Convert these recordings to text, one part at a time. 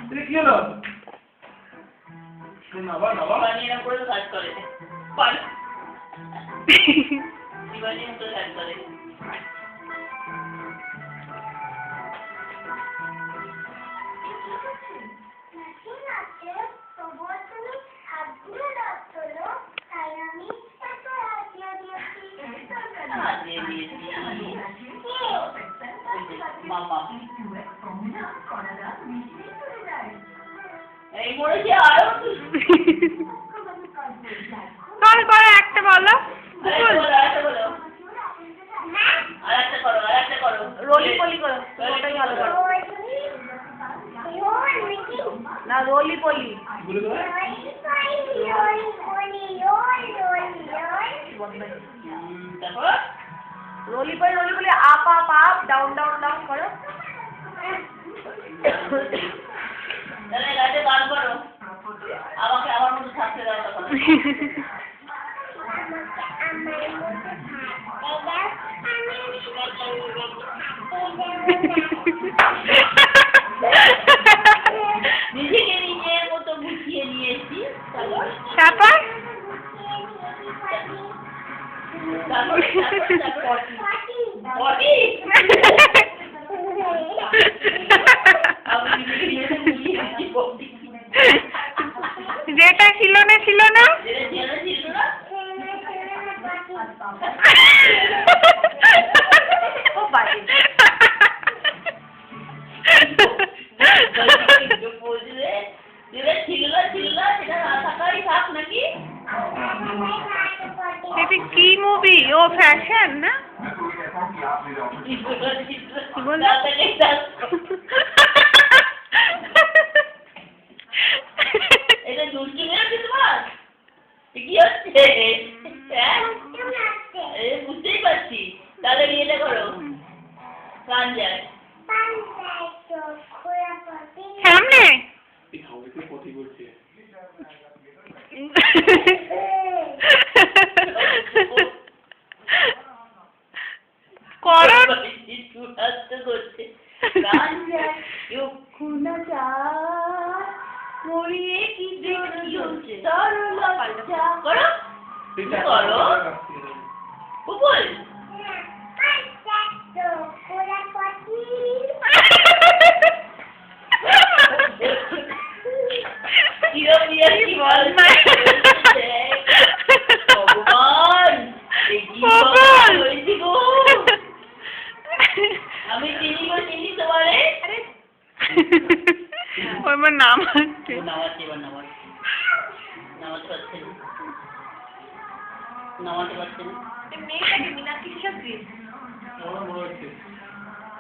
কি হলো? বানিয়ে করে কাজ করে পারে জীবনে তো কাজ করে মামা এই মরেছে আরো কল করো একটা বলো আরেকটা করো রোলি পলি করো ওটাই ভালো করো না রোলি পলি তারপর roly poly up up up down down down করো তাহলে গাড়িতে গান করো আমাকে আমার মতো থাকতে দাও তখন নিজেকে নিজের মতো গুছিয়ে নিয়েছি তারপর যেটা ছিল না এটা কি মুভি ও ফ্যাশন না এটা দুষ্টু মেয়ে তোমার কি হচ্ছে বুঝতেই পারছি তাহলে বিয়েটা করো প্রাণ যায় সামনে করো করছে প্রাণ যায় না যায় মরিয়ে কি করো করো উপল আমি চিনি তোমারে ওর নাম আছে নামাতে পারছে না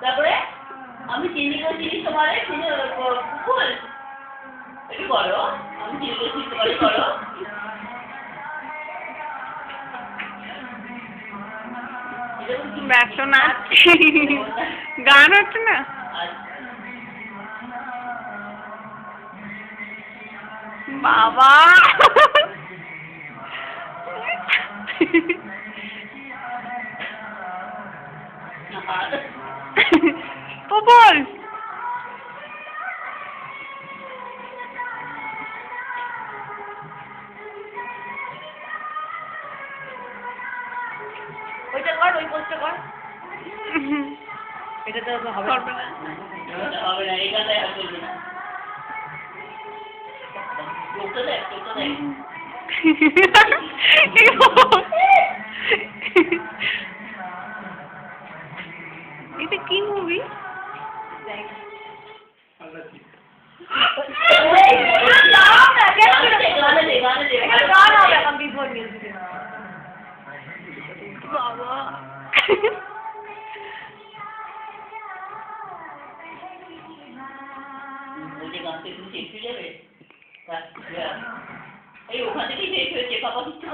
তারপরে আমি চিনি তোমারে ফুল একটু করো আমি চিনি তোমারে করো ব্যস্ত না গান হচ্ছে না বাবা বল ওইটা কর ওই পোস্টটা কর এটা তো হবে না এই গানটাই আর চলবে না এটা কি মুভি বাবা এই ওখান থেকেই শেষ হয়েছে বাবা কিছু